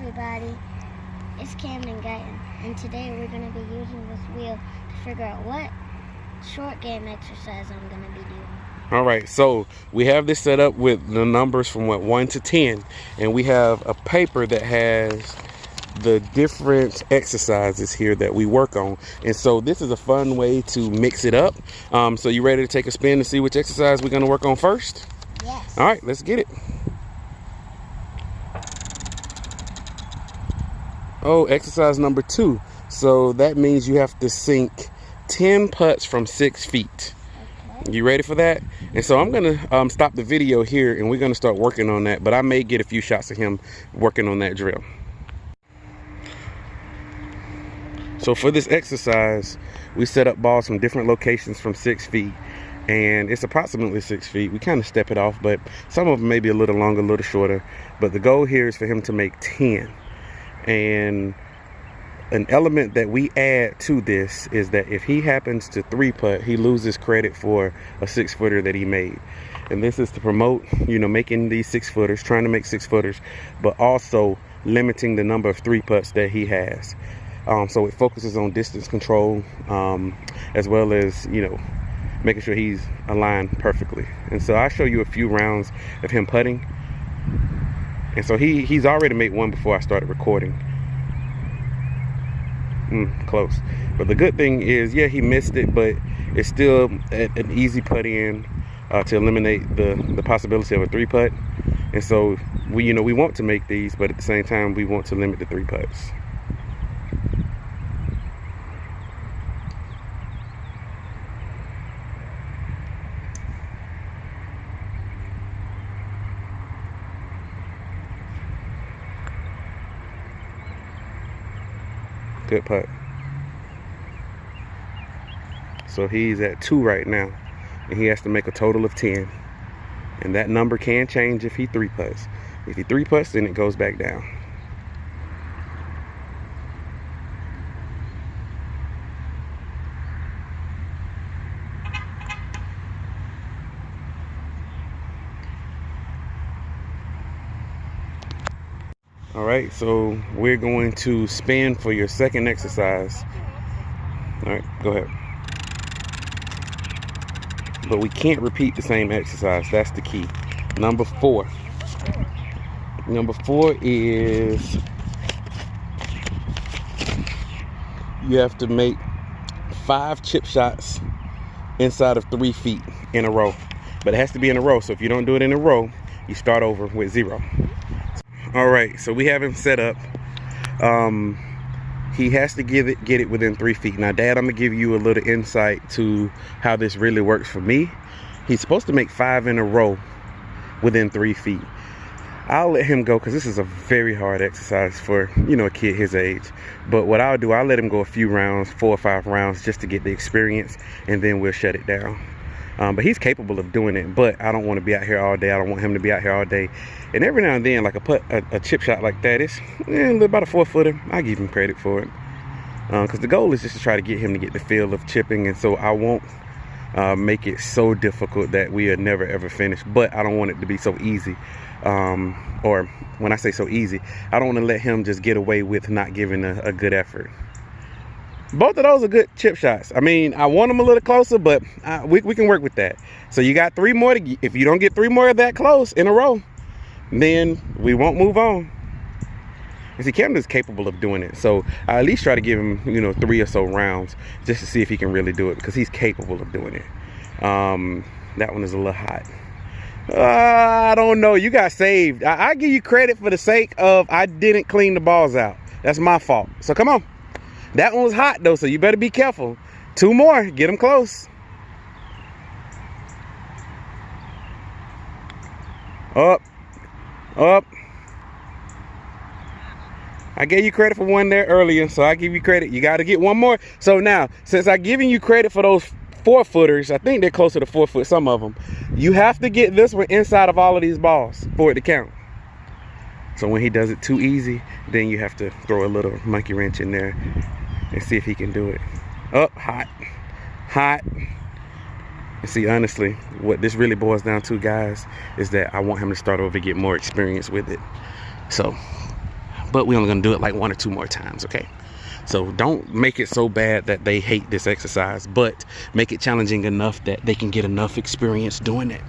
everybody, it's Camden and Guyton, and today we're going to be using this wheel to figure out what short game exercise I'm going to be doing. Alright, so we have this set up with the numbers from 1 to 10, and we have a paper that has the different exercises here that we work on. And so this is a fun way to mix it up. So you ready to take a spin to see which exercise we're going to work on first? Yes. Alright, let's get it. Oh, exercise number 2. So that means you have to sink 10 putts from 6 feet. Okay. You ready for that? And so I'm gonna stop the video here and we're gonna start working on that, but I may get a few shots of him working on that drill. So for this exercise, we set up balls from different locations from 6 feet, and it's approximately 6 feet. We kind of step it off, but some of them may be a little longer, a little shorter, but the goal here is for him to make 10. And an element that we add to this is that if he happens to 3-putt, he loses credit for a 6-footer that he made. And this is to promote, making these 6-footers, trying to make 6-footers, but also limiting the number of 3-putts that he has. So it focuses on distance control, as well as, making sure he's aligned perfectly. And so I'll show you a few rounds of him putting. And so he's already made one before I started recording. Close. But the good thing is, yeah, he missed it, but it's still an easy putt in to eliminate the possibility of a 3-putt. And so we want to make these, but at the same time we want to limit the 3-putts. Good putt. So he's at 2 right now, and he has to make a total of 10. And that number can change if he 3-putts. If he 3-putts, then it goes back down. All right, so we're going to spin for your second exercise. All right, go ahead. But we can't repeat the same exercise. That's the key. Number 4. Number 4 is you have to make 5 chip shots inside of 3 feet in a row. But it has to be in a row. So if you don't do it in a row, you start over with 0. All right, so we have him set up. He has to get it within 3 feet. Now, Dad, I'm gonna give you a little insight to how this really works for me. He's supposed to make 5 in a row within 3 feet. I'll let him go because this is a very hard exercise for a kid his age. But what I'll do, I'll let him go a few rounds, 4 or 5 rounds, just to get the experience, and then we'll shut it down. But he's capable of doing it, but I don't want to be out here all day. I don't want him to be out here all day. And every now and then, like a chip shot like that, it's about a 4-footer. I give him credit for it. Because the goal is just to try to get him to get the feel of chipping. And so I won't make it so difficult that we are never ever finish. But I don't want it to be so easy. Or when I say so easy, I don't want to let him just get away with not giving a good effort. Both of those are good chip shots. I mean, I want them a little closer, but we can work with that. So you got 3 more. If you don't get 3 more of that close in a row, then we won't move on. And see, Camden is capable of doing it. So I at least try to give him, 3 or so rounds just to see if he can really do it, because he's capable of doing it. That one is a little hot. I don't know. You got saved. I give you credit for the sake of I didn't clean the balls out. That's my fault. So come on. That one was hot though, so you better be careful. 2 more, get them close. Up. I gave you credit for one there earlier, so I give you credit. You got to get 1 more. So now, since I've given you credit for those 4-footers, I think they're closer to 4 foot, some of them. You have to get this one inside of all of these balls for it to count. So when he does it too easy, then you have to throw a little monkey wrench in there and see if he can do it. Up, hot. And see, honestly, what this really boils down to, guys, is that I want him to start over, get more experience with it. So but we're only gonna do it like 1 or 2 more times, okay? So don't make it so bad that they hate this exercise, but make it challenging enough that they can get enough experience doing it.